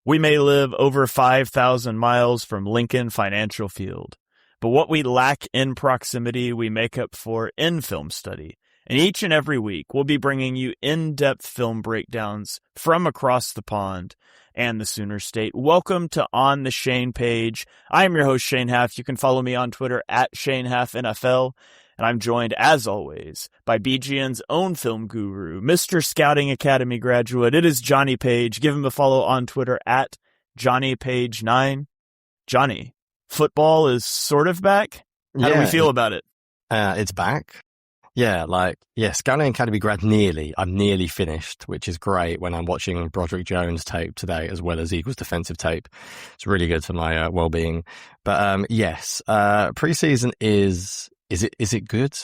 We may live over 5,000 miles from Lincoln Financial Field, but what we lack in proximity, we make up for in film study. And each and every week, we'll be bringing you in-depth film breakdowns from across the pond and the Sooner State. Welcome to On the Shane page. I'm your host, Shane Haff. You can follow me on Twitter at ShaneHaffNFL. And I'm joined, as always, by BGN's own film guru, Mr. Scouting Academy graduate. It is Jonny Page. Give him a follow on Twitter at JohnnyPage9. Jonny, football is sort of back. How do we feel about it? It's back. Scouting Academy grad nearly. I'm nearly finished, which is great when I'm watching Broderick Jones tape today as well as Eagles defensive tape. It's really good for my well-being. But preseason is it good?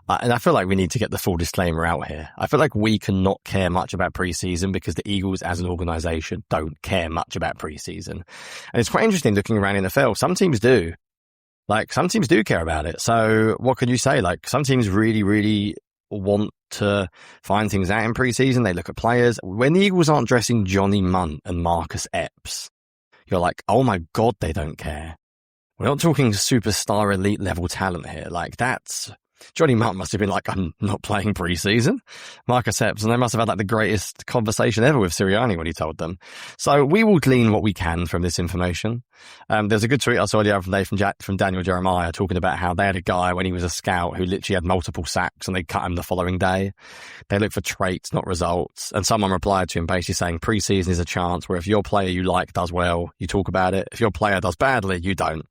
And I feel like we need to get the full disclaimer out here. I feel like we cannot care much about preseason because the Eagles as an organization don't care much about preseason. And it's quite interesting looking around NFL. Some teams do. Some teams do care about it. So what can you say? Some teams really, really want to find things out in preseason. They look at players. When the Eagles aren't dressing Johnny Munt and Marcus Epps, you're like, oh my God, they don't care. We're not talking superstar elite level talent here. Johnny Munt must have been like, I'm not playing preseason. Marcus Epps, and they must have had the greatest conversation ever with Sirianni when he told them. So we will glean what we can from this information. There's a good tweet I saw the other day from Daniel Jeremiah talking about how they had a guy when he was a scout who literally had multiple sacks and they cut him the following day. They look for traits, not results. And someone replied to him basically saying preseason is a chance where if your player you like does well, you talk about it. If your player does badly, you don't.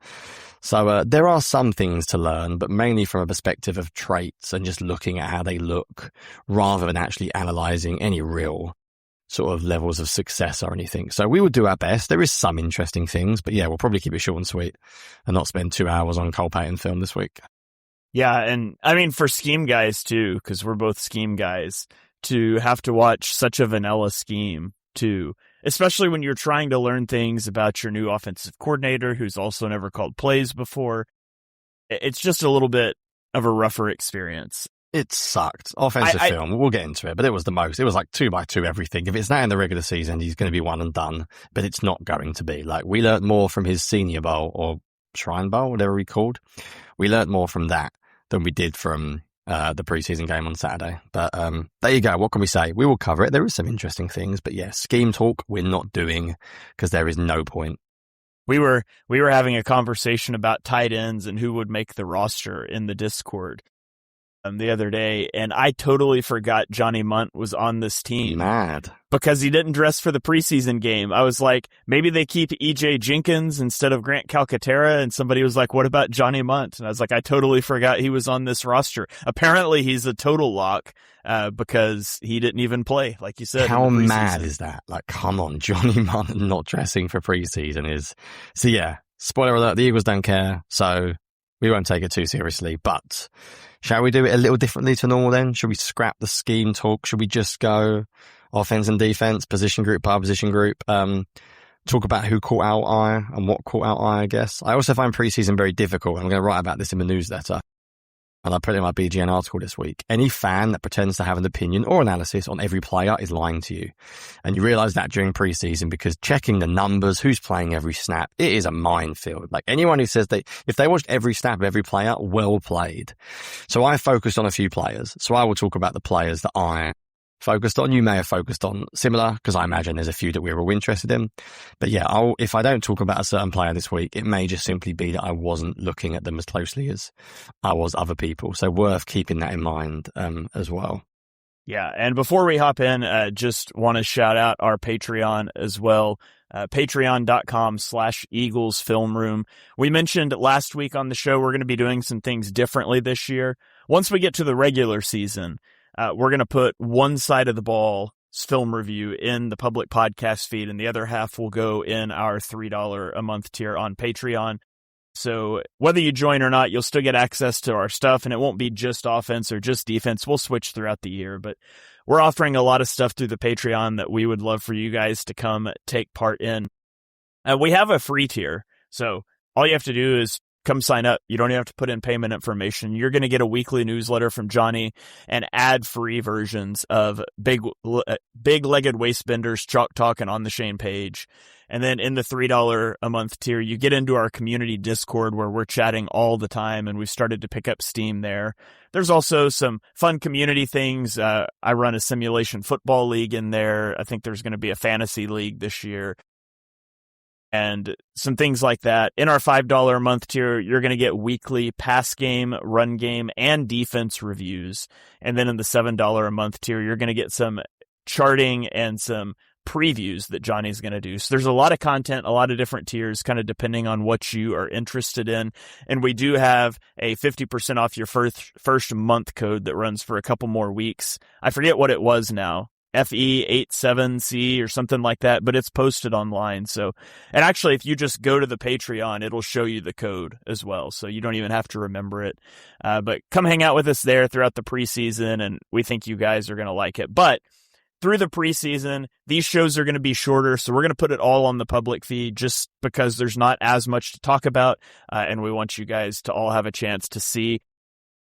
So there are some things to learn, but mainly from a perspective of traits and just looking at how they look rather than actually analysing any real sort of levels of success or anything. So we will do our best. There is some interesting things, but we'll probably keep it short and sweet and not spend 2 hours on Cole Payton film this week. Yeah, and I mean for scheme guys too, because we're both scheme guys, to have to watch such a vanilla scheme too, especially when you're trying to learn things about your new offensive coordinator who's also never called plays before. It's just a little bit of a rougher experience. It sucked. Offensive film, we'll get into it, but it was the most. It was 2x2 everything. If it's not in the regular season, he's going to be one and done, but it's not going to be. We learned more from his Senior Bowl or Shrine Bowl, whatever he called. We learned more from that than we did from the preseason game on Saturday. But there you go. What can we say? We will cover it. There is some interesting things, but scheme talk we're not doing because there is no point. We were having a conversation about tight ends and who would make the roster in the Discord the other day, and I totally forgot Johnny Munt was on this team. Mad. Because he didn't dress for the preseason game. I was like, maybe they keep EJ Jenkins instead of Grant Calcaterra, and somebody was like, what about Johnny Munt? And I was like, I totally forgot he was on this roster. Apparently he's a total lock because he didn't even play, like you said. How mad is that? Come on, Johnny Munt not dressing for preseason is... So spoiler alert, the Eagles don't care, so we won't take it too seriously, but... Shall we do it a little differently to normal then? Should we scrap the scheme talk? Should we just go offense and defense, position group by position group? Talk about who caught our eye and what caught our eye, I guess. I also find preseason very difficult. I'm going to write about this in the newsletter. And I put it in my BGN article this week. Any fan that pretends to have an opinion or analysis on every player is lying to you. And you realize that during preseason because checking the numbers, who's playing every snap, it is a minefield. Anyone who says if they watched every snap of every player, well played. So I focused on a few players. So I will talk about the players that I focused on. You may have focused on similar because I imagine there's a few that we're all interested in. But if I don't talk about a certain player this week, it may just simply be that I wasn't looking at them as closely as I was other people. So worth keeping that in mind as well. Yeah, and before we hop in, just want to shout out our Patreon as well. Patreon.com/Eagles Film Room. We mentioned last week on the show we're going to be doing some things differently this year. Once we get to the regular season, we're going to put one side of the ball's film review in the public podcast feed, and the other half will go in our $3 a month tier on Patreon. So whether you join or not, you'll still get access to our stuff, and it won't be just offense or just defense. We'll switch throughout the year, but we're offering a lot of stuff through the Patreon that we would love for you guys to come take part in. We have a free tier, so all you have to do is come sign up. You don't even have to put in payment information. You're going to get a weekly newsletter from Jonny and ad-free versions of big-legged waistbenders, chalk talk, and on the Shane page. And then in the $3 a month tier, you get into our community Discord where we're chatting all the time, and we've started to pick up steam there. There's also some fun community things. I run a simulation football league in there. I think there's going to be a fantasy league this year. And some things like that. In our $5 a month tier, you're going to get weekly pass game, run game, and defense reviews. And then in the $7 a month tier, you're going to get some charting and some previews that Jonny's going to do. So there's a lot of content, a lot of different tiers, kind of depending on what you are interested in. And we do have a 50% off your first month code that runs for a couple more weeks. I forget what it was now. FE87C or something like that, but it's posted online. So, and actually, if you just go to the Patreon, it'll show you the code as well. So you don't even have to remember it. But come hang out with us there throughout the preseason, and we think you guys are going to like it. But through the preseason, these shows are going to be shorter, so we're going to put it all on the public feed just because there's not as much to talk about, and we want you guys to all have a chance to see.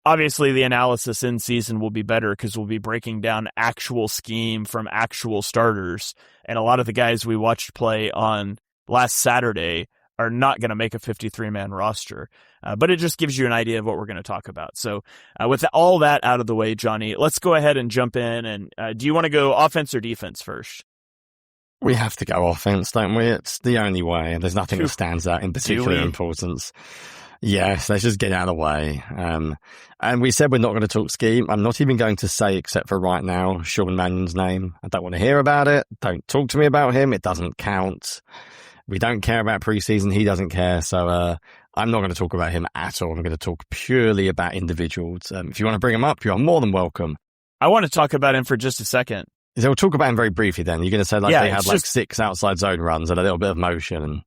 Obviously, the analysis in season will be better because we'll be breaking down actual scheme from actual starters, and a lot of the guys we watched play on last Saturday are not going to make a 53-man roster. But it just gives you an idea of what we're going to talk about. So with all that out of the way, Jonny, let's go ahead and jump in. And do you want to go offense or defense first? We have to go offense, don't we? It's the only way. There's nothing that stands out in particular importance. Yes, let's just get out of the way. And we said we're not going to talk scheme. I'm not even going to say, except for right now, Sean Mannion's name. I don't want to hear about it. Don't talk to me about him. It doesn't count. We don't care about preseason. He doesn't care. So I'm not going to talk about him at all. I'm going to talk purely about individuals. If you want to bring him up, you are more than welcome. I want to talk about him for just a second. So we'll talk about him very briefly then. You're going to say they had like 6 outside zone runs and a little bit of motion. And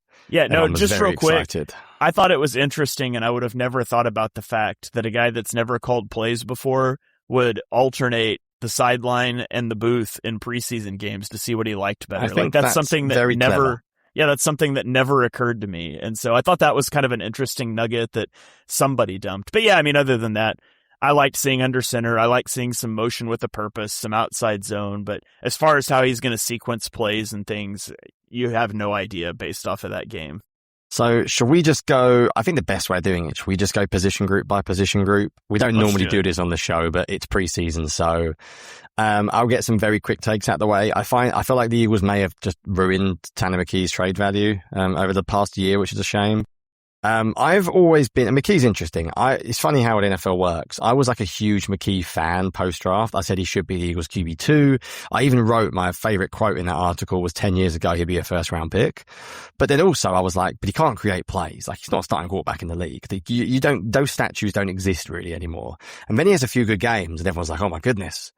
just real quick. Excited. I thought it was interesting, and I would have never thought about the fact that a guy that's never called plays before would alternate the sideline and the booth in preseason games to see what he liked better. I think that's something that never... Clever. Yeah, that's something that never occurred to me. And so I thought that was kind of an interesting nugget that somebody dumped. But yeah, I mean, other than that, I liked seeing under center. I like seeing some motion with a purpose, some outside zone. But as far as how he's going to sequence plays and things, you have no idea based off of that game. So shall we just go, I think the best way of doing it, shall we just go position group by position group? We don't normally do this on the show, but it's preseason. So I'll get some very quick takes out the way. I feel like the Eagles may have just ruined Tanner McKee's trade value over the past year, which is a shame. I've always been, and McKee's interesting. It's funny how an NFL works. I was like a huge McKee fan post-draft. I said he should be the Eagles QB2. I even wrote my favorite quote in that article was 10 years ago, he'd be a first-round pick. But then also I was like, but he can't create plays. Like, he's not a starting quarterback in the league. Those statues don't exist really anymore. And then he has a few good games and everyone's like, oh my goodness.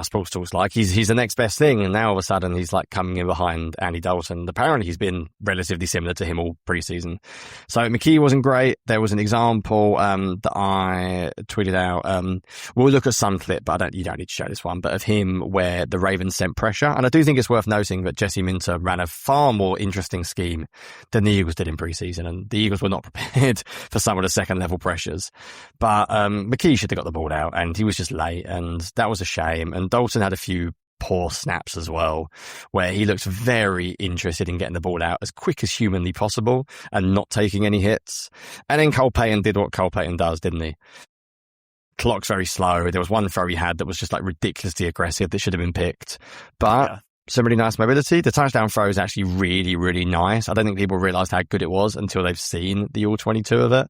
Sports talks like he's the next best thing. And now all of a sudden he's like coming in behind Andy Dalton. Apparently he's been relatively similar to him all preseason. So McKee wasn't great. There was an example, that I tweeted out. We'll look at some clip, but you don't need to show this one, but of him where the Ravens sent pressure. And I do think it's worth noting that Jesse Minter ran a far more interesting scheme than the Eagles did in preseason. And the Eagles were not prepared for some of the second level pressures, but, McKee should have got the ball out and he was just late. And that was a shame. And Dalton had a few poor snaps as well, where he looked very interested in getting the ball out as quick as humanly possible and not taking any hits. And then Cole Payton did what Cole Payton does, didn't he? Clock's very slow. There was one throw he had that was just like ridiculously aggressive that should have been picked. But some really nice mobility. The touchdown throw is actually really, really nice. I don't think people realised how good it was until they've seen the All-22 of it.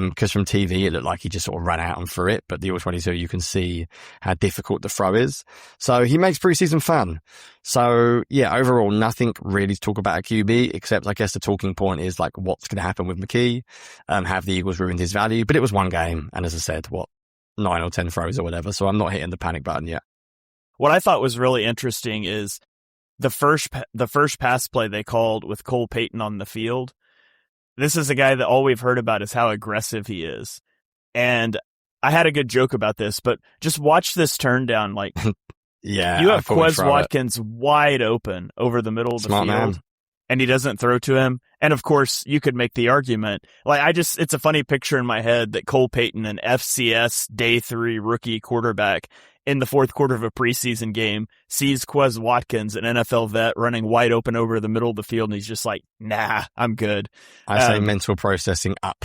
Because from TV, it looked like he just sort of ran out and threw it. But the All-22, you can see how difficult the throw is. So he makes preseason fun. So yeah, overall, nothing really to talk about at QB, except I guess the talking point is like, what's going to happen with McKee? Have the Eagles ruined his value? But it was one game. And as I said, 9 or 10 throws or whatever. So I'm not hitting the panic button yet. What I thought was really interesting is the first pass play they called with Cole Payton on the field. This is a guy that all we've heard about is how aggressive he is. And I had a good joke about this, but just watch this turn down. Like, yeah, you have Quez Watkins wide open over the middle of the field. Man. and he doesn't throw to him. And of course, you could make the argument, it's a funny picture in my head that Cole Payton, an FCS day 3 rookie quarterback, in the fourth quarter of a preseason game, sees Quez Watkins, an NFL vet, running wide open over the middle of the field, and he's just like, nah, I'm good. I say mental processing up.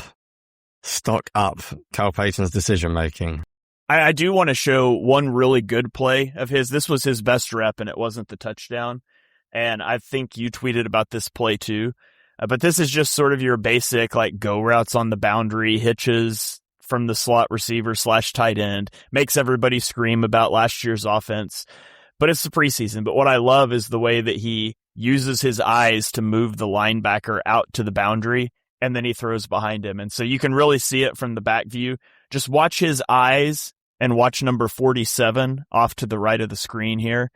Stock up Cole Payton's decision-making. I do want to show one really good play of his. This was his best rep, and it wasn't the touchdown. And I think you tweeted about this play too. But this is just sort of your basic go routes on the boundary, hitches from the slot receiver / tight end, makes everybody scream about last year's offense. But it's the preseason. But what I love is the way that he uses his eyes to move the linebacker out to the boundary, and then he throws behind him. And so you can really see it from the back view. Just watch his eyes and watch number 47 off to the right of the screen here.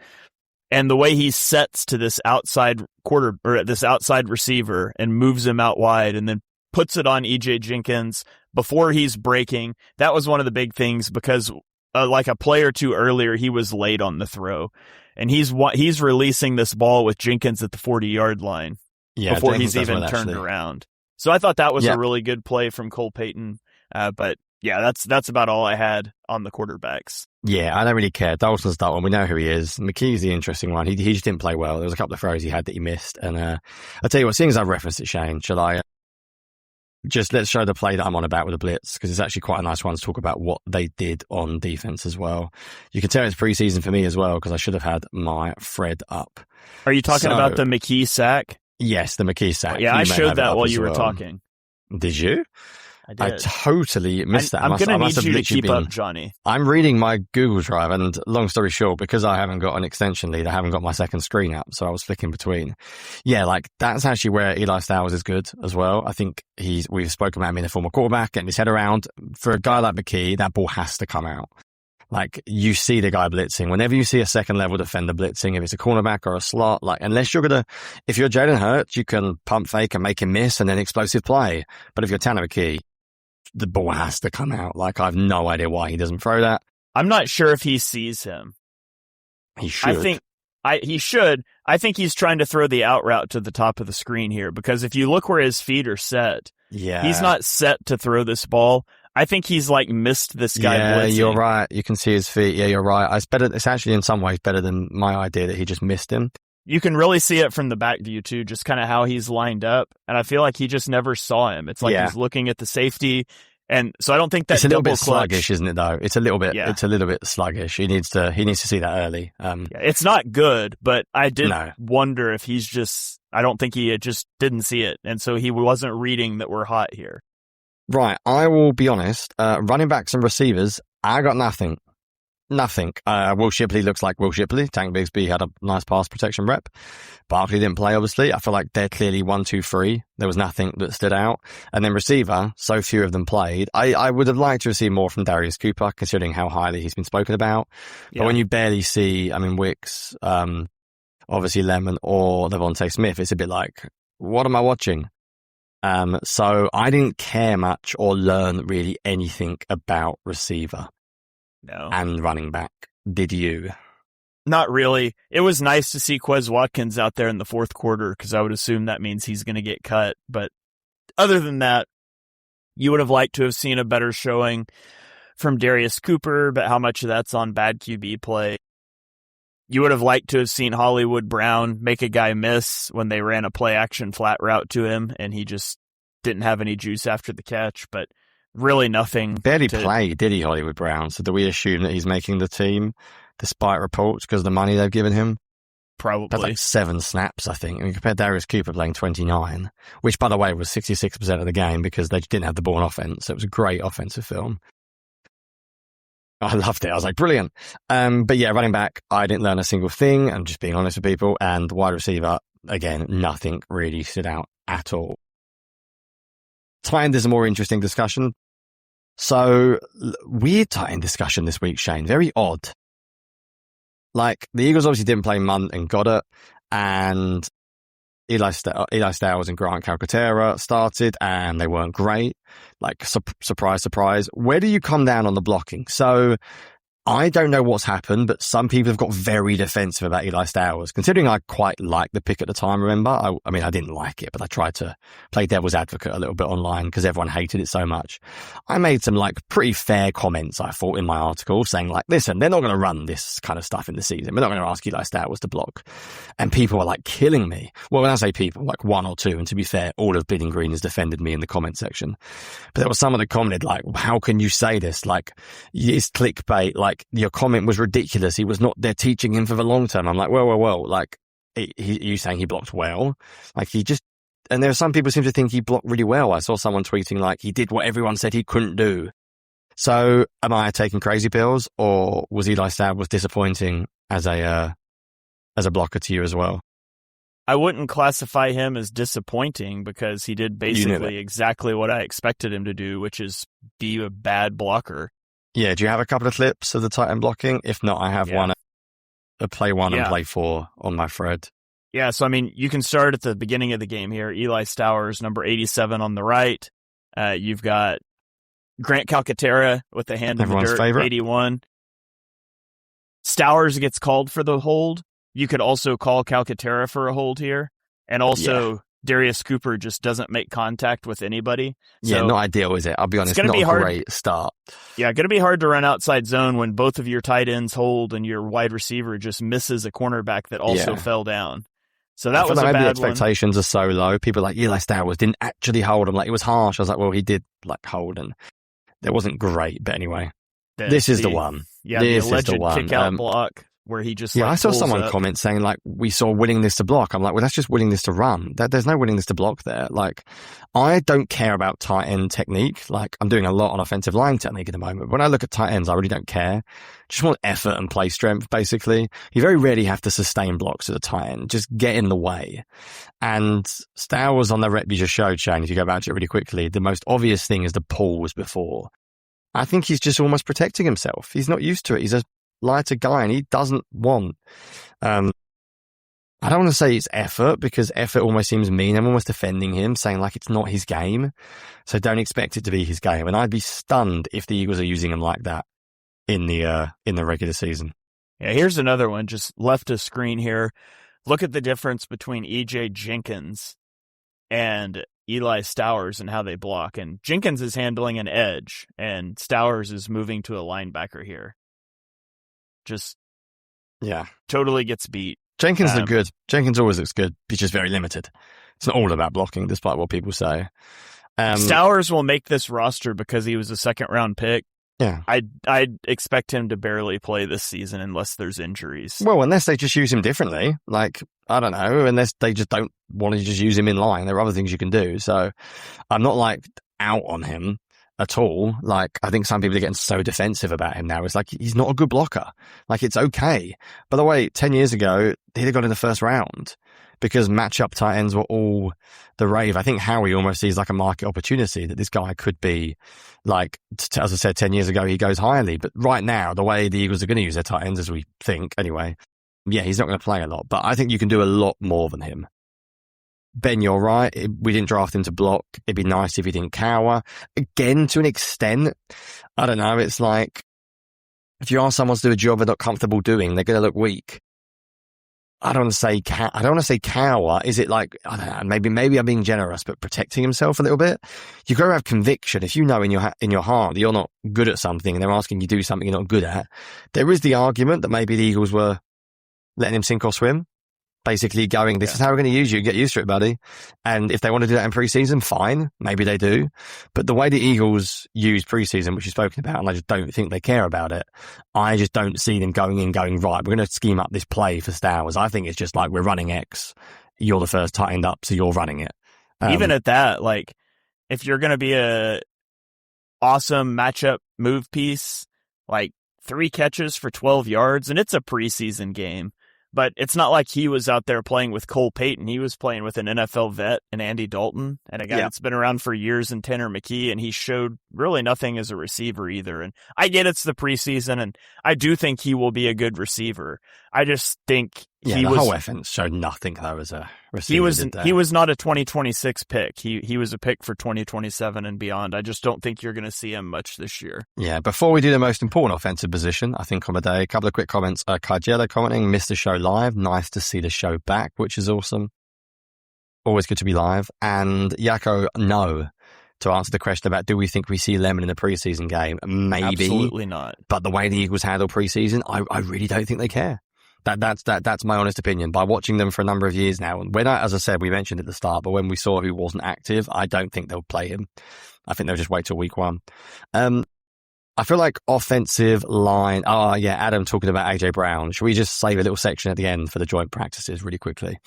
And the way he sets to this outside this outside receiver and moves him out wide and then puts it on EJ Jenkins before he's breaking. That was one of the big things because like a play or two earlier, he was late on the throw, and he's releasing this ball with Jenkins at the 40-yard line before Jenkins he's even turned around. So I thought that was a really good play from Cole Payton. But yeah, that's about all I had on the quarterbacks. Yeah, I don't really care. Dalton's that one. We know who he is. McKee's the interesting one. He just didn't play well. There was a couple of throws he had that he missed. And I'll tell you what, seeing as I've referenced it, Shane, shall I let's show the play that I'm on about with the blitz, because it's actually quite a nice one to talk about what they did on defense as well. You can tell it's preseason for me as well, because I should have had my thread up. Are you talking about the McKee sack? Yes, the McKee sack. Yeah, I showed that while you were talking. Did you? I did. I totally missed that. I'm going to need you to keep up, Jonny. I'm reading my Google Drive, and long story short, because I haven't got an extension lead, I haven't got my second screen up, so I was flicking between. Yeah, that's actually where Eli Stowers is good as well. I think we've spoken about him being a former quarterback, getting his head around. For a guy like McKee, that ball has to come out. You see the guy blitzing. Whenever you see a second level defender blitzing, if it's a cornerback or a slot, if you're Jalen Hurts, you can pump fake and make him miss and then explosive play. But if you're Tanner McKee, the ball has to come out. I have no idea why he doesn't throw that. I'm not sure if he sees him. He should. He should. I think he's trying to throw the out route to the top of the screen here, because if you look where his feet are set, he's not set to throw this ball. I think he's missed this guy blitzing. Yeah, you're right. You can see his feet. Yeah, you're right. It's actually in some ways better than my idea that he just missed him. You can really see it from the back view too, just kind of how he's lined up. And I feel like he just never saw him. It's he's looking at the safety. And so I don't think it's a little bit sluggish, isn't it? Though it's a little bit, it's a little bit sluggish. He needs to see that early. It's not good, but I did wonder if I don't think he just didn't see it, and so he wasn't reading that we're hot here. Right, I will be honest. Running backs and receivers, I got nothing. Nothing. Will Shipley looks like Will Shipley. Tank Bigsby had a nice pass protection rep. Barkley didn't play, obviously. I feel like they're clearly 1, 2, 3. There was nothing that stood out. And then receiver, so few of them played. I would have liked to have seen more from Darius Cooper, considering how highly he's been spoken about. Yeah. But when you barely see, Wicks, obviously Lemon or Devontae Smith, it's a bit like, what am I watching? So I didn't care much or learn really anything about receiver. No. And running back. Did you? Not really. It was nice to see Quez Watkins out there in the fourth quarter, because I would assume that means he's going to get cut. But other than that, you would have liked to have seen a better showing from Darius Cooper, but how much of that's on bad QB play? You would have liked to have seen Hollywood Brown make a guy miss when they ran a play action flat route to him, and he just didn't have any juice after the catch. But really nothing. Barely played, did he, Hollywood Brown? So do we assume that he's making the team despite reports because of the money they've given him? Probably. 7 snaps, I think. Compared to Darius Cooper playing 29, which, by the way, was 66% of the game because they didn't have the ball on offense. So it was a great offensive film. I loved it. I was like, brilliant. But yeah, running back, I didn't learn a single thing. I'm just being honest with people. And wide receiver, again, nothing really stood out at all. Tight end is a more interesting discussion. So, weird tight end discussion this week, Shane. Very odd. The Eagles obviously didn't play Munt and Goddard, and Eli Stowers and Grant Calcaterra started, and they weren't great. Surprise, surprise. Where do you come down on the blocking? So, I don't know what's happened, but some people have got very defensive about Eli Stowers, considering I quite liked the pick at the time, remember? I mean, I didn't like it, but I tried to play devil's advocate a little bit online because everyone hated it so much. I made some like pretty fair comments, I thought, in my article saying like, listen, they're not going to run this kind of stuff in the season. We're not going to ask Eli Stowers to block. And people were like killing me. Well, when I say people, like one or two, and to be fair, all of Bleeding Green has defended me in the comment section. But there was someone that commented like, how can you say this? Like, it's clickbait. Like, your comment was ridiculous. He was not there teaching him for the long term. I'm like, well. Like, you saying he blocked well? Like, and there are some people who seem to think he blocked really well. I saw someone tweeting like he did what everyone said he couldn't do. So, am I taking crazy pills, or was Eli Stowers disappointing as a blocker to you as well? I wouldn't classify him as disappointing because he did basically exactly what I expected him to do, which is be a bad blocker. Yeah, do you have a couple of clips of the tight end blocking? If not, I have one, a play 1 and play 4 on my thread. Yeah, so I mean, you can start at the beginning of the game here. Eli Stowers, number 87 on the right. You've got Grant Calcaterra with the hand Everyone's in the dirt, favorite. 81. Stowers gets called for the hold. You could also call Calcaterra for a hold here. And also, Darius Cooper just doesn't make contact with anybody. Yeah, So not ideal, is it? I'll be honest, gonna not be a hard. great start. Yeah, going to be hard to run outside zone when both of your tight ends hold and your wide receiver just misses a cornerback that also fell down. So that was a maybe bad the expectations are so low. People are like, Eli Stowers didn't actually hold him. Like, it was harsh. I was like, well, he did like hold, and it wasn't great. But anyway, this is the one. Yeah, this the alleged is the one. kick-out block where he just I saw someone up. comment saying like, we saw willingness to block. I'm like, well, that's just willingness to run. There's no willingness to block there. Like, I don't care about tight end technique. Like, I'm doing a lot on offensive line technique at the moment. When I look at tight ends, I really don't care. Just want effort and play strength, basically. You very rarely have to sustain blocks at a tight end. Just get in the way. And Stowers on the rep you just showed, Shane, if you go back to it really quickly, the most obvious thing is the pause before. I think he's just almost protecting himself. He's not used to it. He's a lighter guy and he doesn't want. I don't want to say it's effort because effort almost seems mean. I'm almost defending him, saying like it's not his game. So don't expect it to be his game. And I'd be stunned if the Eagles are using him like that in the regular season. Yeah, here's another one just left of screen here. Look at the difference between EJ Jenkins and Eli Stowers and how they block. And Jenkins is handling an edge and Stowers is moving to a linebacker here. Just totally gets beat. Jenkins looked good. Jenkins always looks good. He's just very limited. It's not all about blocking, despite what people say. Stowers will make this roster because he was a second-round pick. Yeah. I'd expect him to barely play this season unless there's injuries. Well, unless they just use him differently. Like, I don't know, unless they just don't want to just use him in line. There are other things you can do. So I'm not like out on him at all. Like, I think some people are getting so defensive about him now. It's like, he's not a good blocker. Like, it's okay. By the way, 10 years ago, he'd have got in the first round because matchup tight ends were all the rave. I think Howie almost sees like a market opportunity that this guy could be like, as I said, 10 years ago, he goes highly. But right now, the way the Eagles are going to use their tight ends, as we think anyway, he's not going to play a lot. But I think you can do a lot more than him. Ben, you're right. We didn't draft him to block. It'd be nice if he didn't cower. Again, to an extent, I don't know. It's like, if you ask someone to do a job they're not comfortable doing, they're going to look weak. I don't want to say cower. Is it like, I don't know, maybe I'm being generous, but protecting himself a little bit? You've got to have conviction. If you know in your heart that you're not good at something and they're asking you to do something you're not good at, there is the argument that maybe the Eagles were letting him sink or swim. Basically going, this is how we're going to use you. Get used to it, buddy. And if they want to do that in preseason, fine. Maybe they do. But the way the Eagles use preseason, which you've spoken about, and I just don't think they care about it, I just don't see them going right, we're going to scheme up this play for Stowers. I think it's just like, we're running X. You're the first tight end up, so you're running it. Even at that, like, if you're going to be a awesome matchup move piece, like 3 catches for 12 yards, and it's a preseason game. But it's not like he was out there playing with Cole Payton. He was playing with an NFL vet and Andy Dalton and a guy that's been around for years and Tanner McKee, and he showed really nothing as a receiver either. And I get it's the preseason, and I do think he will be a good receiver. I just think Yeah, the whole offense showed nothing though as a receiver. He was not a 2026 pick. He was a pick for 2027 and beyond. I just don't think you're going to see him much this year. Yeah, before we do the most important offensive position, I think on the day, a couple of quick comments. Kajela commenting, missed the show live. Nice to see the show back, which is awesome. Always good to be live. And Yako, no. To answer the question about do we think we see Lemon in the preseason game? Maybe. Absolutely not. But the way the Eagles handle preseason, I really don't think they care. That's my honest opinion. By watching them for a number of years now, and as I said, we mentioned at the start, but when we saw who wasn't active, I don't think they'll play him. I think they'll just wait till week 1. I feel like offensive line. Oh, yeah, Adam talking about AJ Brown. Should we just save a little section at the end for the joint practices really quickly?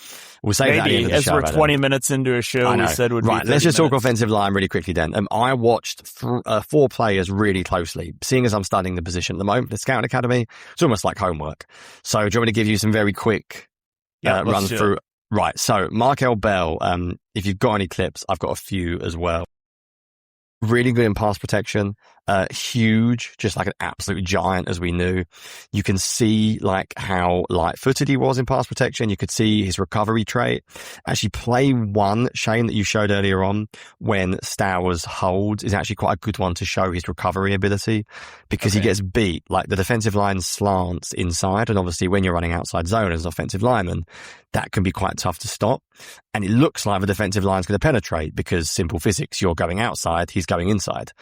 We'll save that at the end of the show, as we're 20 minutes into a show, we said would be 30 let's just minutes. talk offensive line really quickly then. I watched 4 players really closely. Seeing as I'm studying the position at the moment, the Scouting Academy, it's almost like homework. So do you want me to give you some very quick run through? Right, so Markel Bell, if you've got any clips, I've got a few as well. Really good in pass protection, huge, just like an absolute giant as we knew. You can see like how light-footed he was in pass protection. You could see his recovery trait. Actually, play 1, Shane, that you showed earlier on when Stowers holds is actually quite a good one to show his recovery ability because he gets beat. Like the defensive line slants inside, and obviously when you're running outside zone as an offensive lineman, that can be quite tough to stop. And it looks like the defensive line's going to penetrate because simple physics, you're going outside, he's going inside.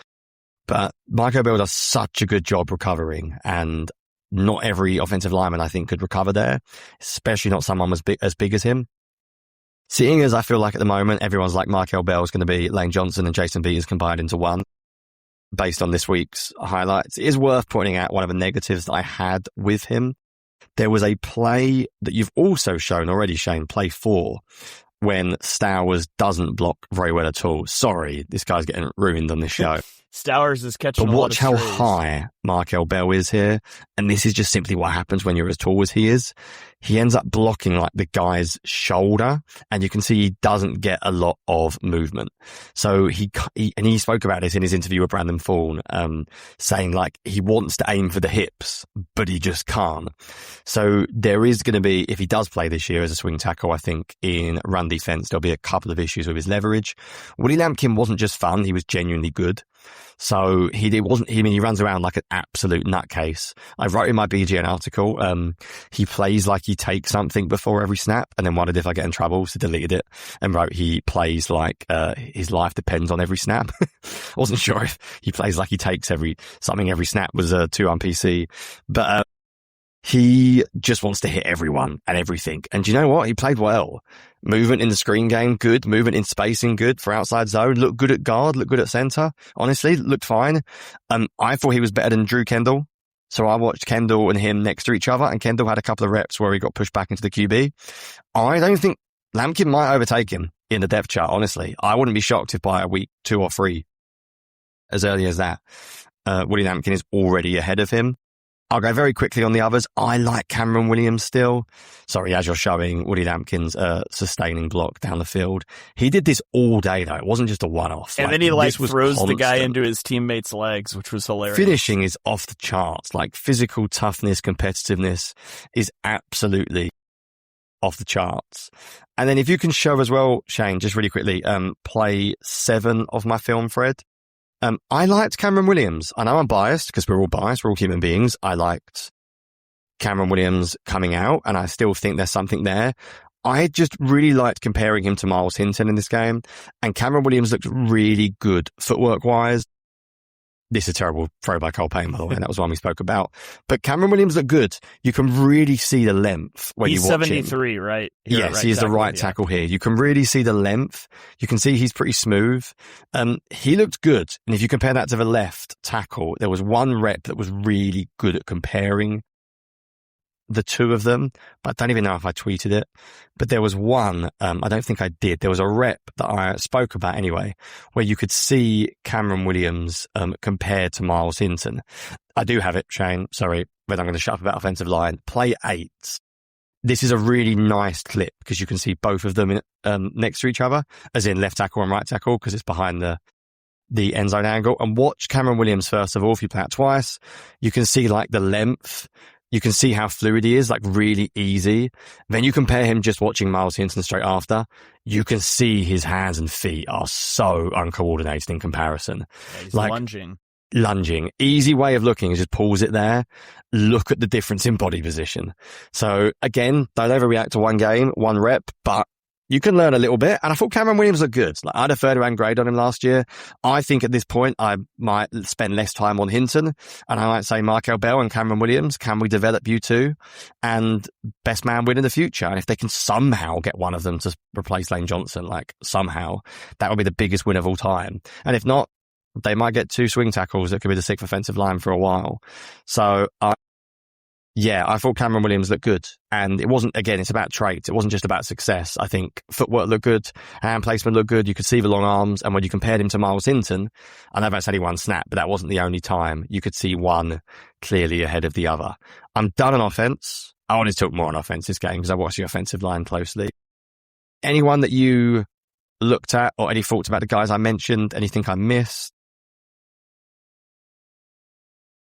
But Michael Bell does such a good job recovering, and not every offensive lineman, I think, could recover there, especially not someone as big as him. Seeing as I feel like at the moment, everyone's like Michael Bell is going to be Lane Johnson and Jason Peters combined into one, based on this week's highlights, it is worth pointing out one of the negatives that I had with him. There was a play that you've also shown already, Shane, play 4, when Stowers doesn't block very well at all. Sorry, this guy's getting ruined on this show. Stowers is catching but a lot watch of how high Markel Bell is here. And this is just simply what happens when you're as tall as he is. He ends up blocking like the guy's shoulder, and you can see he doesn't get a lot of movement. So he spoke about this in his interview with Brandon Fawn, saying like he wants to aim for the hips, but he just can't. So there is going to be, if he does play this year as a swing tackle, I think in run defense, there'll be a couple of issues with his leverage. Willie Lampkin wasn't just fun. He was genuinely good. So he runs around like an absolute nutcase. I wrote in my BGN article, he plays like he takes something before every snap, and then wondered if I get in trouble, so deleted it and wrote he plays like his life depends on every snap. Wasn't sure if he plays like he takes every snap was too on PC, but he just wants to hit everyone and everything. And do you know what? He played well. Movement in the screen game, good. Movement in spacing, good. For outside zone, looked good at guard, looked good at center. Honestly, looked fine. I thought he was better than Drew Kendall. So I watched Kendall and him next to each other, and Kendall had a couple of reps where he got pushed back into the QB. I don't think Lampkin might overtake him in the depth chart, honestly. I wouldn't be shocked if by a week 2 or 3, as early as that, Willie Lampkin is already ahead of him. I'll go very quickly on the others. I like Cameron Williams still. Sorry, as you're showing, Willie Lampkin's sustaining block down the field. He did this all day, though. It wasn't just a one-off. And then he throws the guy into his teammate's legs, which was hilarious. Finishing is off the charts. Like physical toughness, competitiveness is absolutely off the charts. And then if you can show as well, Shane, just really quickly, play 7 of my film thread. I liked Cameron Williams. I know I'm biased because we're all biased. We're all human beings. I liked Cameron Williams coming out, and I still think there's something there. I just really liked comparing him to Miles Hinton in this game, and Cameron Williams looked really good footwork-wise. This is a terrible throw by Cole Payne, by the way. That was one we spoke about. But Cameron Williams looked good. You can really see the length when you watch him. He's 73, right? Yes, he's the right tackle here. You can really see the length. You can see he's pretty smooth. He looked good. And if you compare that to the left tackle, there was one rep that was really good at comparing the two of them, but I don't even know if I tweeted it. But there was one, I don't think I did. There was a rep that I spoke about anyway, where you could see Cameron Williams compared to Miles Hinton. I do have it, Shane. Sorry, but I'm going to shut up about offensive line. Play 8. This is a really nice clip because you can see both of them next to each other, as in left tackle and right tackle, because it's behind the end zone angle. And watch Cameron Williams first of all. If you play it twice, you can see like the length. You can see how fluid he is, like really easy. Then you compare him just watching Miles Hinton straight after. You can see his hands and feet are so uncoordinated in comparison. Yeah, he's like lunging. Easy way of looking is just pause it there. Look at the difference in body position. So again, don't overreact to one game, one rep, but you can learn a little bit. And I thought Cameron Williams looked good. Like, I had a third round grade on him last year. I think at this point, I might spend less time on Hinton, and I might say Markel Bell and Cameron Williams. Can we develop you two? And best man win in the future. And if they can somehow get one of them to replace Lane Johnson, like somehow, that would be the biggest win of all time. And if not, they might get 2 swing tackles that could be the 6th offensive line for a while. So, I thought Cameron Williams looked good. And it wasn't, again, it's about traits. It wasn't just about success. I think footwork looked good, hand placement looked good. You could see the long arms. And when you compared him to Miles Hinton, I know that's only one snap, but that wasn't the only time. You could see one clearly ahead of the other. I'm done on offense. I wanted to talk more on offense this game because I watched the offensive line closely. Anyone that you looked at or any thoughts about the guys I mentioned? Anything I missed?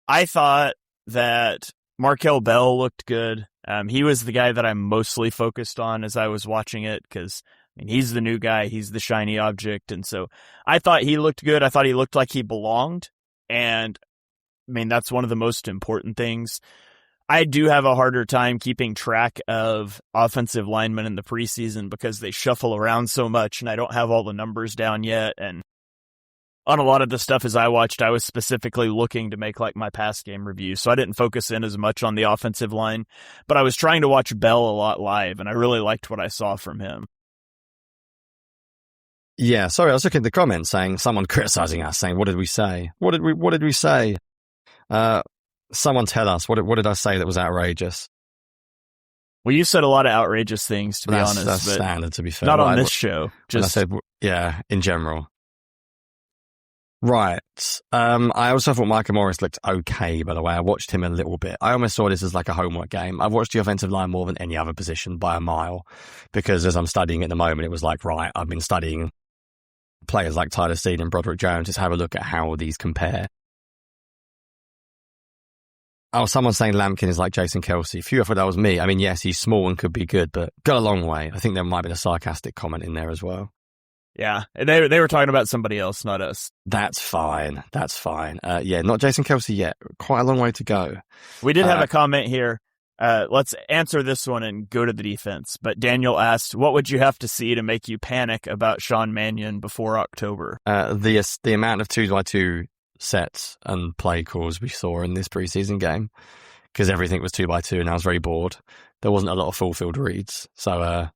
I thought that Markel Bell looked good. He was the guy that I'm mostly focused on as I was watching it because, I mean, he's the new guy. He's the shiny object. And so I thought he looked good. I thought he looked like he belonged. And, I mean, that's one of the most important things. I do have a harder time keeping track of offensive linemen in the preseason because they shuffle around so much and I don't have all the numbers down yet. And on a lot of the stuff as I watched, I was specifically looking to make like my past game review. So I didn't focus in as much on the offensive line, but I was trying to watch Bell a lot live and I really liked what I saw from him. Yeah, sorry, I was looking at the comments saying someone criticizing us, saying, what did we say? What did we say? Someone tell us, what did I say that was outrageous? Well, you said a lot of outrageous things, to be honest. That's but standard, to be fair. Not on this show. Just I said, in general. Right. I also thought Micah Morris looked okay, by the way. I watched him a little bit. I almost saw this as like a homework game. I've watched the offensive line more than any other position by a mile because as I'm studying at the moment, it was like, right, I've been studying players like Tyler Steed and Broderick Jones. Just have a look at how these compare. Oh, someone's saying Lampkin is like Jason Kelsey. Phew, I thought that was me. I mean, yes, he's small and could be good, but got a long way. I think there might be a sarcastic comment in there as well. Yeah, they were talking about somebody else, not us. That's fine. Not Jason Kelsey yet. Quite a long way to go. We did have a comment here. Let's answer this one and go to the defense. But Daniel asked, what would you have to see to make you panic about Sean Mannion before October? The amount of 2x2 sets and play calls we saw in this preseason game, because everything was 2x2 and I was very bored. There wasn't a lot of full field reads. So,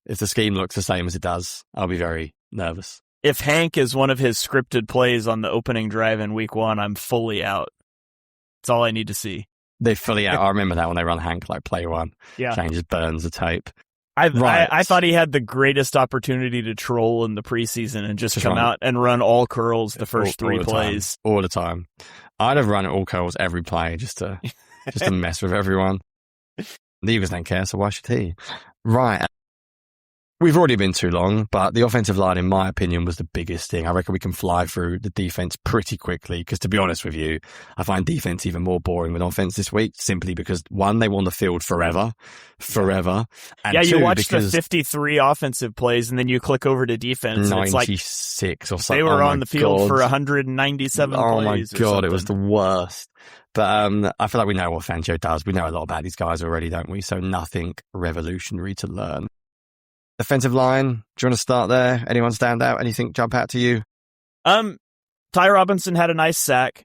if the scheme looks the same as it does, I'll be very nervous. If Hank is one of his scripted plays on the opening drive in week 1, I'm fully out. That's all I need to see. They're fully out. I remember that when they run Hank like play 1. Yeah. Changes, burns the tape. I thought he had the greatest opportunity to troll in the preseason and just come out and run all curls the first 3 plays. All the time. I'd have run all curls every play just to mess with everyone. The Eagles don't care, so why should he? Right. We've already been too long, but the offensive line, in my opinion, was the biggest thing. I reckon we can fly through the defense pretty quickly because, to be honest with you, I find defense even more boring than offense this week simply because, one, they were on the field forever. And yeah, two, you watch the 53 offensive plays and then you click over to defense. 96 and or something. They were on the field for 197 plays. Oh my God, it was the worst. But I feel like we know what Fangio does. We know a lot about these guys already, don't we? So nothing revolutionary to learn. Offensive line, do you want to start there? Anyone stand out? Anything jump out to you? Ty Robinson had a nice sack.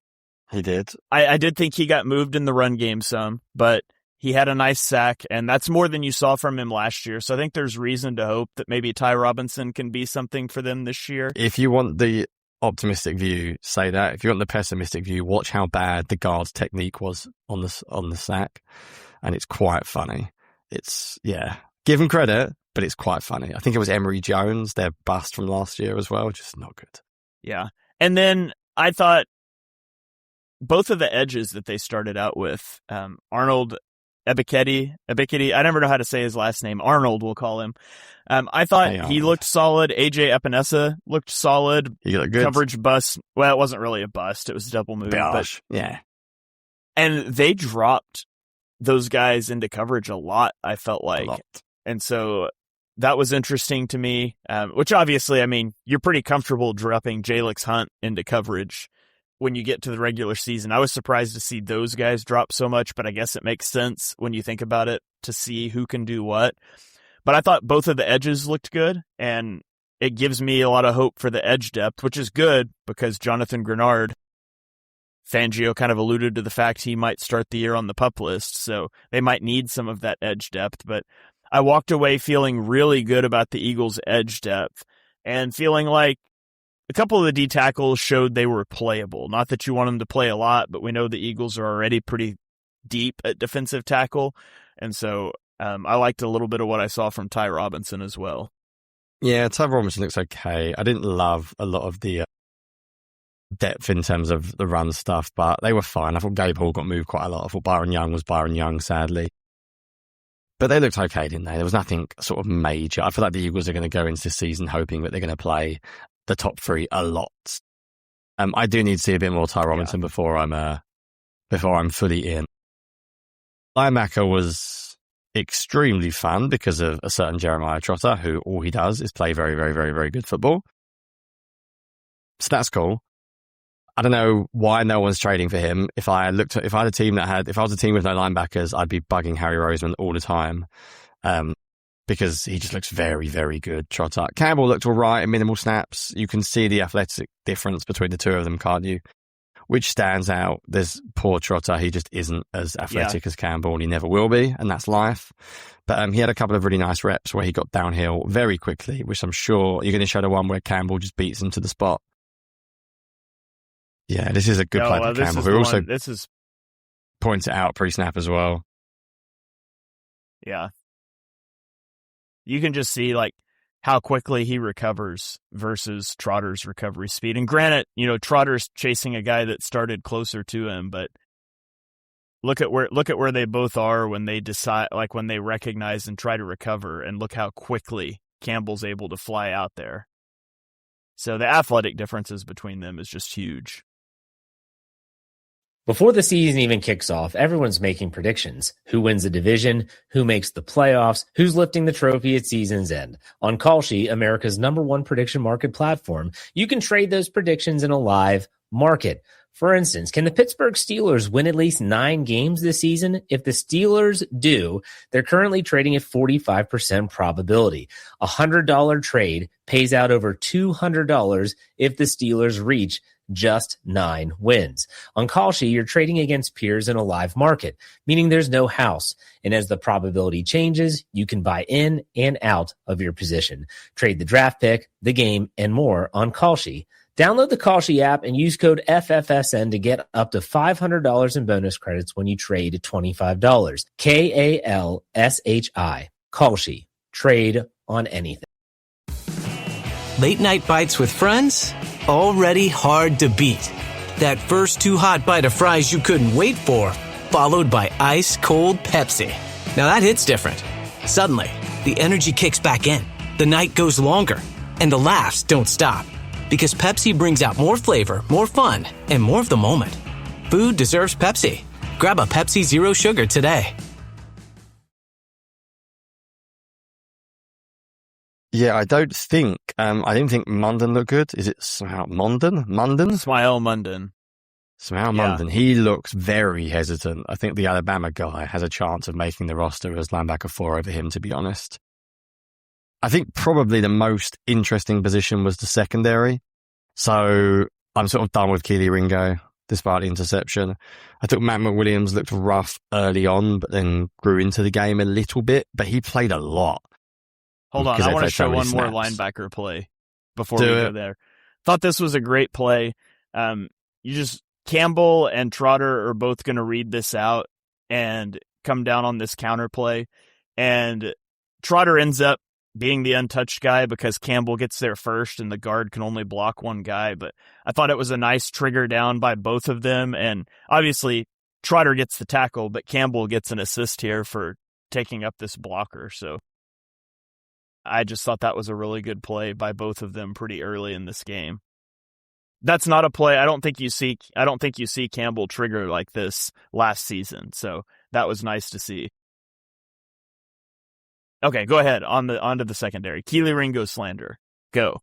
He did. I did think he got moved in the run game some, but he had a nice sack, and that's more than you saw from him last year. So I think there's reason to hope that maybe Ty Robinson can be something for them this year. If you want the optimistic view, say that. If you want the pessimistic view, watch how bad the guard's technique was on the sack, and it's quite funny. Give him credit, but it's quite funny. I think it was Emory Jones, their bust from last year as well, just not good. Yeah. And then I thought both of the edges that they started out with, Arnold Ebiketie, I never know how to say his last name. Arnold, we'll call him. I thought he looked solid. AJ Epinesa looked solid. He looked good. Coverage bust. Well, it wasn't really a bust. It was a double move. But, yeah. And they dropped those guys into coverage a lot, I felt A like. lot. And so that was interesting to me, which obviously, I mean, you're pretty comfortable dropping Jalix Hunt into coverage when you get to the regular season. I was surprised to see those guys drop so much, but I guess it makes sense when you think about it to see who can do what. But I thought both of the edges looked good, and it gives me a lot of hope for the edge depth, which is good because Jonathan Grenard, Fangio kind of alluded to the fact he might start the year on the PUP list, so they might need some of that edge depth. But I walked away feeling really good about the Eagles' edge depth and feeling like a couple of the D tackles showed they were playable. Not that you want them to play a lot, but we know the Eagles are already pretty deep at defensive tackle, and so I liked a little bit of what I saw from Ty Robinson as well. Yeah, Ty Robinson looks okay. I didn't love a lot of the depth in terms of the run stuff, but they were fine. I thought Gabe Hall got moved quite a lot. I thought Byron Young was Byron Young, sadly. But they looked okay, didn't they? There was nothing sort of major. I feel like the Eagles are going to go into this season hoping that they're going to play the top three a lot. I do need to see a bit more Ty Robinson before I'm fully in. Linebacker was extremely fun because of a certain Jeremiah Trotter, who all he does is play very, very, very, very good football. So that's cool. I don't know why no one's trading for him. If I was a team with no linebackers, I'd be bugging Harry Roseman all the time, because he just looks very, very good. Trotter. Campbell looked all right in minimal snaps. You can see the athletic difference between the two of them, can't you? Which stands out? There's poor Trotter. He just isn't as athletic as Campbell, and he never will be, and that's life. But he had a couple of really nice reps where he got downhill very quickly, which I'm sure you're going to show the one where Campbell just beats him to the spot. Yeah, this is a good play for Campbell, who also points it out pre-snap as well. Yeah. You can just see like how quickly he recovers versus Trotter's recovery speed. And granted, Trotter's chasing a guy that started closer to him, but look at where they both are when they decide, like when they recognize and try to recover, and look how quickly Campbell's able to fly out there. So the athletic differences between them is just huge. Before the season even kicks off, everyone's making predictions. Who wins the division? Who makes the playoffs? Who's lifting the trophy at season's end? On Kalshi, America's #1 prediction market platform, you can trade those predictions in a live market. For instance, can the Pittsburgh Steelers win at least 9 games this season? If the Steelers do, they're currently trading at 45% probability. A $100 trade pays out over $200 if the Steelers reach just 9 wins. On Kalshi, you're trading against peers in a live market, meaning there's no house. And as the probability changes, you can buy in and out of your position. Trade the draft pick, the game, and more on Kalshi. Download the Kalshi app and use code FFSN to get up to $500 in bonus credits when you trade $25. KALSHI. Kalshi. Trade on anything. Late night bites with friends? Already hard to beat. That first too hot bite of fries you couldn't wait for, followed by ice cold Pepsi. Now that hits different. Suddenly, the energy kicks back in, the night goes longer, and the laughs don't stop. Because Pepsi brings out more flavor, more fun, and more of the moment. Food deserves Pepsi. Grab a Pepsi Zero Sugar today. Yeah, I didn't think Munden looked good. Is it Smael Munden? Smael Munden. Smael Munden. He looks very hesitant. I think the Alabama guy has a chance of making the roster as linebacker 4 over him, to be honest. I think probably the most interesting position was the secondary. So I'm sort of done with Keely Ringo, despite the interception. I thought Matt McWilliams looked rough early on, but then grew into the game a little bit. But he played a lot. Hold on, I want to show one more linebacker play before we go there. Thought this was a great play. Campbell and Trotter are both going to read this out and come down on this counter play. And Trotter ends up being the untouched guy because Campbell gets there first and the guard can only block one guy. But I thought it was a nice trigger down by both of them. And obviously Trotter gets the tackle, but Campbell gets an assist here for taking up this blocker. So I just thought that was a really good play by both of them pretty early in this game. That's not a play I don't think you see Campbell trigger like this last season. So that was nice to see. Okay, go ahead. On to the secondary. Keely Ringo slander. Go.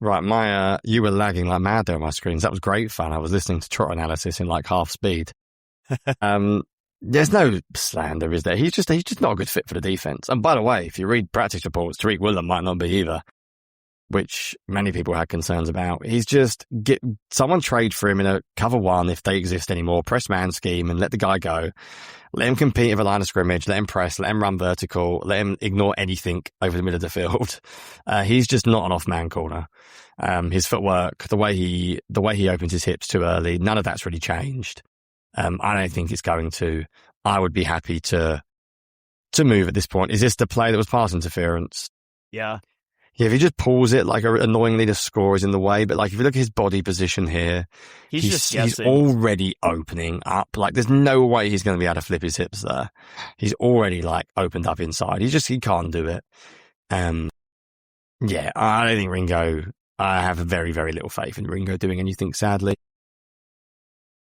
Right, you were lagging like mad there on my screens. That was great fun. I was listening to trot analysis in like half speed. There's no slander, is there? He's just not a good fit for the defense. And by the way, if you read practice reports, Tariq Woolen might not be either, which many people had concerns about. He's just someone trade for him in a cover one if they exist anymore, press man scheme, and let the guy go. Let him compete at the line of scrimmage, let him press, let him run vertical, let him ignore anything over the middle of the field. He's just not an off-man corner. His footwork, the way he opens his hips too early, none of that's really changed. I don't think it's going to. I would be happy to move at this point. Is this the play that was pass interference? Yeah. Yeah, if he just pulls it, like annoyingly the score is in the way, but like if you look at his body position here, he's already opening up. Like there's no way he's going to be able to flip his hips there. He's already like opened up inside. He can't do it. Yeah, I don't think Ringo, I have very, very little faith in Ringo doing anything, sadly.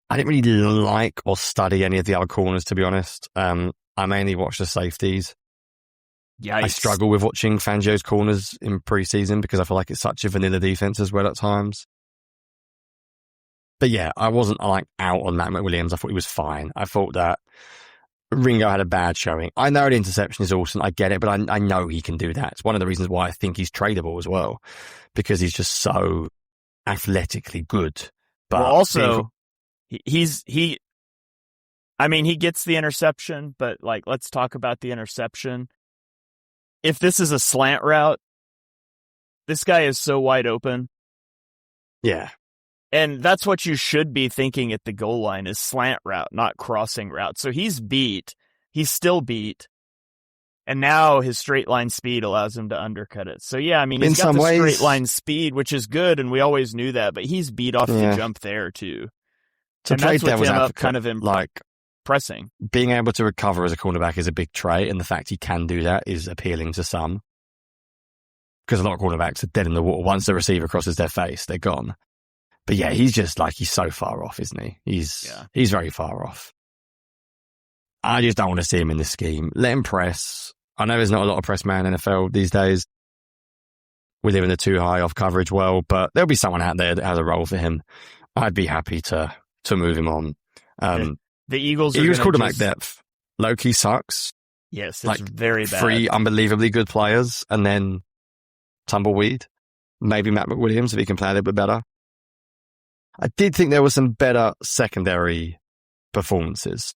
I didn't really like or study any of the other corners, to be honest. I mainly watched the safeties. Yikes. I struggle with watching Fangio's corners in preseason because I feel like it's such a vanilla defense as well at times. But yeah, I wasn't like out on Matt McWilliams. I thought he was fine. I thought that Ringo had a bad showing. I know the interception is awesome. I get it, but I know he can do that. It's one of the reasons why I think he's tradable as well, because he's just so athletically good. But well, also, he gets the interception, but like, let's talk about the interception. If this is a slant route, this guy is so wide open. Yeah. And that's what you should be thinking at the goal line is slant route, not crossing route. So he's beat. He's still beat. And now his straight line speed allows him to undercut it. So yeah, I mean, he's got the straight line speed, which is good, and we always knew that, but he's beat off the jump there too. And that's with him up kind of pressing. Being able to recover as a cornerback is a big trait, and the fact he can do that is appealing to some. Because a lot of cornerbacks are dead in the water. Once the receiver crosses their face, they're gone. But yeah, he's just like, he's so far off, isn't he? He's very far off. I just don't want to see him in this scheme. Let him press. I know there's not a lot of press man in NFL these days. We live in a too high off coverage world, but there'll be someone out there that has a role for him. I'd be happy to move him on. The Eagles quarterback depth. Loki sucks. Yes, it's very bad. 3 unbelievably good players and then tumbleweed. Maybe Matt McWilliams if he can play a little bit better. I did think there were some better secondary performances.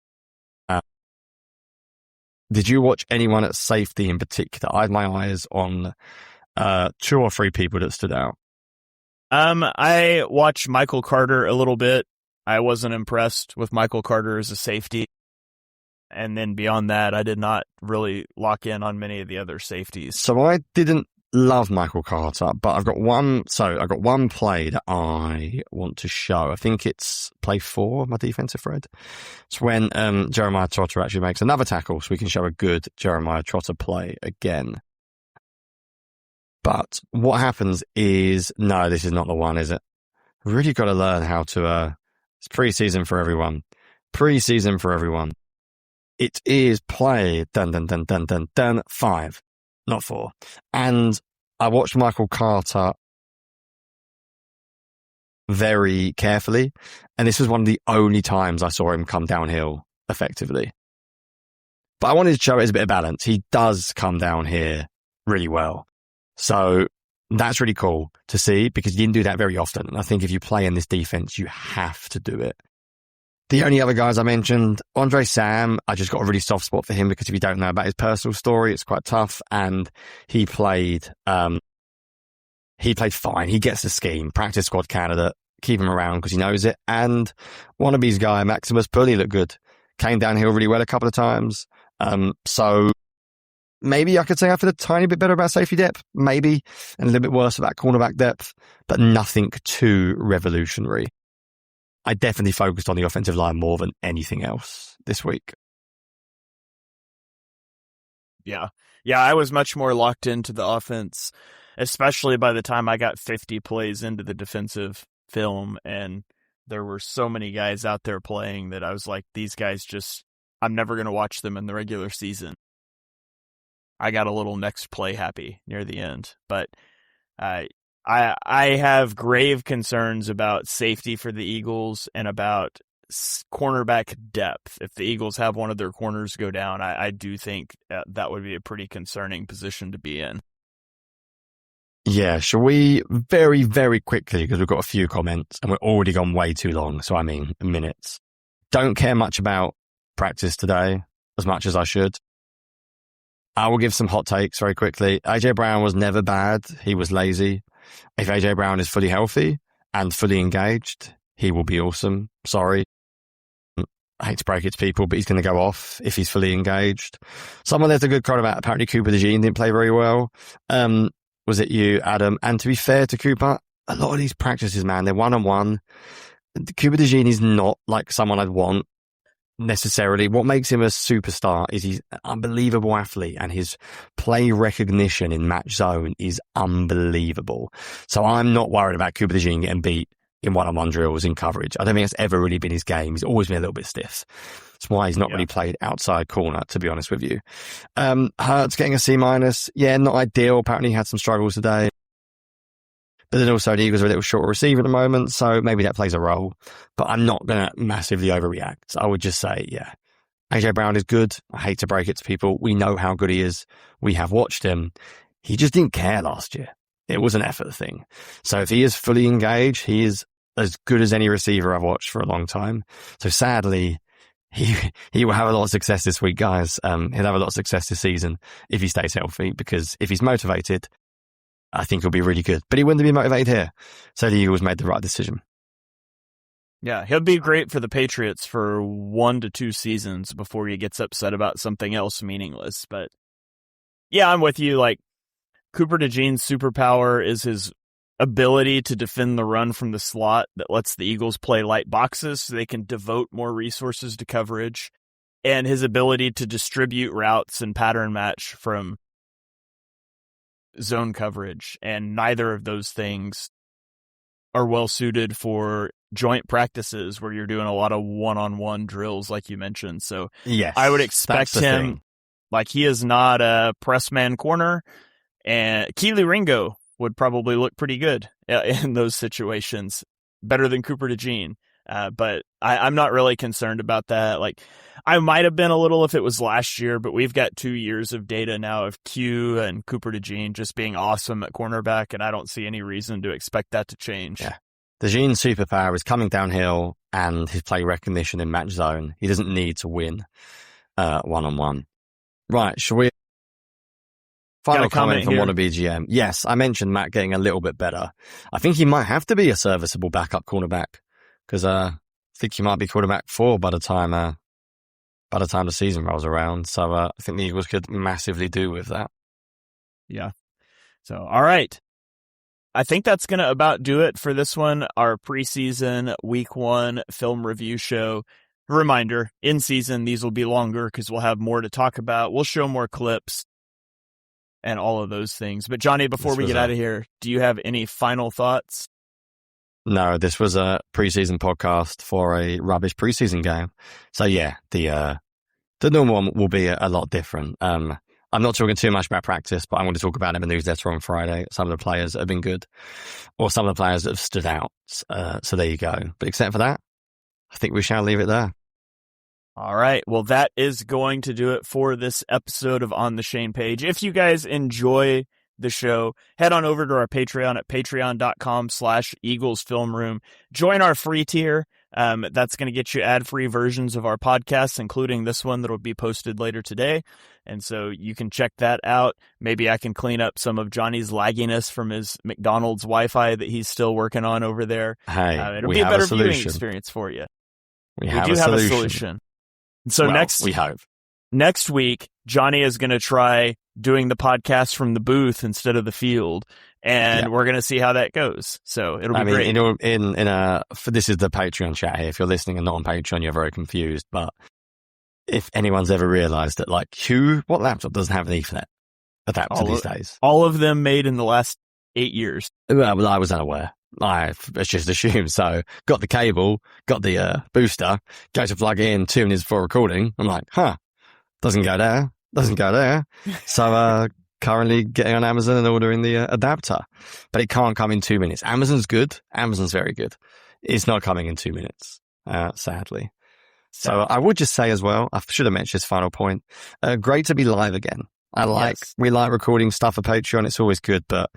Did you watch anyone at safety in particular? I had my eyes on 2 or 3 people that stood out. I watched Michael Carter a little bit. I wasn't impressed with Michael Carter as a safety. And then beyond that, I did not really lock in on many of the other safeties. So I didn't love Michael Carter, but I've got one play that I want to show. I think it's play 4, my defensive thread. It's when Jeremiah Trotter actually makes another tackle, so we can show a good Jeremiah Trotter play again. But what happens is, no, this is not the one, is it? Really got to learn how to, it's preseason for everyone. Preseason for everyone. It is play, 5, not 4. And I watched Michael Carter very carefully, and this was one of the only times I saw him come downhill effectively. But I wanted to show it as a bit of balance. He does come down here really well. So that's really cool to see because you didn't do that very often. And I think if you play in this defense, you have to do it. The only other guys I mentioned, Andre Sam, I just got a really soft spot for him because if you don't know about his personal story, it's quite tough. And he played fine. He gets the scheme, practice squad candidate, keep him around because he knows it. And wannabes guy, Maximus Pulley, looked good. Came downhill really well a couple of times. So maybe I could say I feel a tiny bit better about safety depth, maybe, and a little bit worse about cornerback depth, but nothing too revolutionary. I definitely focused on the offensive line more than anything else this week. Yeah, I was much more locked into the offense, especially by the time I got 50 plays into the defensive film, and there were so many guys out there playing that I was like, these guys I'm never going to watch them in the regular season. I got a little next play happy near the end, but I have grave concerns about safety for the Eagles and about cornerback depth. If the Eagles have one of their corners go down, I do think that would be a pretty concerning position to be in. Yeah, shall we very, very quickly, because we've got a few comments and we're already gone way too long, so I mean minutes. Don't care much about practice today as much as I should. I will give some hot takes very quickly. AJ Brown was never bad. He was lazy. If AJ Brown is fully healthy and fully engaged, he will be awesome. Sorry. I hate to break it to people, but he's going to go off if he's fully engaged. Someone left a good comment about apparently Cooper DeJean didn't play very well. Was it you, Adam? And to be fair to Cooper, a lot of these practices, man, they're one-on-one. Cooper DeJean is not like someone I'd want necessarily. What makes him a superstar is he's an unbelievable athlete and his play recognition in match zone is unbelievable. So I'm not worried about Cooper DeJean getting beat in one-on-one drills in coverage. I don't think that's ever really been his game. He's always been a little bit stiff. That's why he's not really played outside corner, to be honest with you. Hurts getting a C-. Yeah, not ideal. Apparently he had some struggles today. But then also the Eagles are a little short receiver at the moment, so maybe that plays a role. But I'm not going to massively overreact. I would just say, yeah, AJ Brown is good. I hate to break it to people. We know how good he is. We have watched him. He just didn't care last year. It was an effort thing. So if he is fully engaged, he is as good as any receiver I've watched for a long time. So sadly, he will have a lot of success this week, guys. He'll have a lot of success this season if he stays healthy, because if he's motivated, I think he'll be really good. But he wouldn't be motivated here. So the Eagles made the right decision. Yeah, he'll be great for the Patriots for 1 to 2 seasons before he gets upset about something else meaningless. But yeah, I'm with you. Like, Cooper DeJean's superpower is his ability to defend the run from the slot that lets the Eagles play light boxes so they can devote more resources to coverage, and his ability to distribute routes and pattern match from zone coverage. And neither of those things are well suited for joint practices where you're doing a lot of one-on-one drills, like you mentioned. So yes, I would expect him, like, he is not a press man corner, and Keely Ringo would probably look pretty good in those situations, better than Cooper DeJean. But I'm not really concerned about that. Like, I might have been a little if it was last year, but we've got 2 years of data now of Q and Cooper DeJean just being awesome at cornerback, and I don't see any reason to expect that to change. Yeah. DeJean's superpower is coming downhill and his play recognition in match zone. He doesn't need to win one-on-one. Right, shall we? Final comment from wannabe GM. Yes, I mentioned Matt getting a little bit better. I think he might have to be a serviceable backup cornerback, because I think he might be quarterback 4 by the time the season rolls around. So I think the Eagles could massively do with that. Yeah. So, all right. I think that's going to about do it for this one, our preseason week 1 film review show. Reminder, in season, these will be longer because we'll have more to talk about. We'll show more clips and all of those things. But Jonny, before we get out of here, do you have any final thoughts? No, this was a preseason podcast for a rubbish preseason game. So yeah, the normal one will be a lot different. I'm not talking too much about practice, but I'm going to talk about it in the newsletter on Friday. Some of the players that have been good, or some of the players that have stood out. So there you go. But except for that, I think we shall leave it there. All right. Well, that is going to do it for this episode of On the Shane Page. If you guys enjoy the show, head on over to our Patreon at patreon.com/Eagles Film Room. Join our free tier. That's going to get you ad-free versions of our podcasts, including this one that will be posted later today. And so you can check that out. Maybe I can clean up some of Jonny's lagginess from his McDonald's Wi-Fi that he's still working on over there. Hey, it'll be a better viewing experience for you. We do have a solution. So we hope. Next week, Jonny is going to try doing the podcast from the booth instead of the field, and we're going to see how that goes. So it'll be great. This is the Patreon chat here. If you're listening and not on Patreon, you're very confused. But if anyone's ever realized that, like, what laptop doesn't have an Ethernet adapter these days? All of them made in the last 8 years. Well, I was unaware. Let's just assume. So got the cable, got the booster, go to plug in 2 minutes before recording. I'm like, doesn't go there. So currently getting on Amazon and ordering the adapter, but it can't come in 2 minutes. Amazon's good. Amazon's very good. It's not coming in 2 minutes, sadly. So I would just say as well, I should have mentioned this final point. Great to be live again. We like recording stuff for Patreon. It's always good, but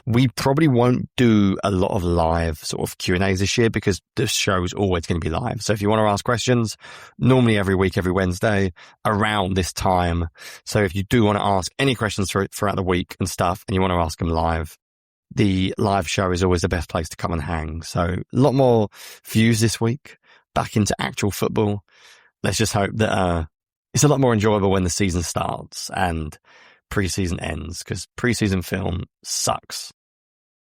we probably won't do a lot of live sort of Q&As this year because the show is always going to be live. So if you want to ask questions, normally every week, every Wednesday around this time. So if you do want to ask any questions throughout the week and stuff, and you want to ask them live, the live show is always the best place to come and hang. So a lot more views this week, back into actual football. Let's just hope that, it's a lot more enjoyable when the season starts and preseason ends, because preseason film sucks.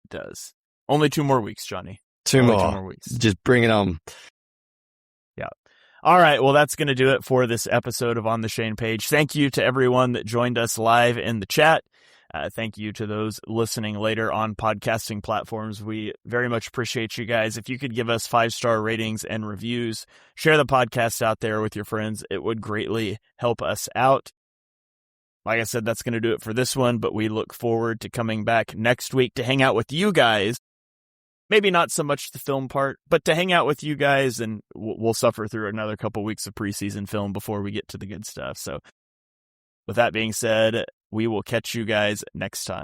It does. Only 2 more weeks, Jonny. Two more weeks. Just bring it on. Yeah. All right. Well, that's going to do it for this episode of On the Shane Page. Thank you to everyone that joined us live in the chat. Thank you to those listening later on podcasting platforms. We very much appreciate you guys. If you could give us 5-star ratings and reviews, share the podcast out there with your friends, it would greatly help us out. Like I said, that's going to do it for this one, but we look forward to coming back next week to hang out with you guys. Maybe not so much the film part, but to hang out with you guys, and we'll suffer through another couple weeks of preseason film before we get to the good stuff. So with that being said, we will catch you guys next time.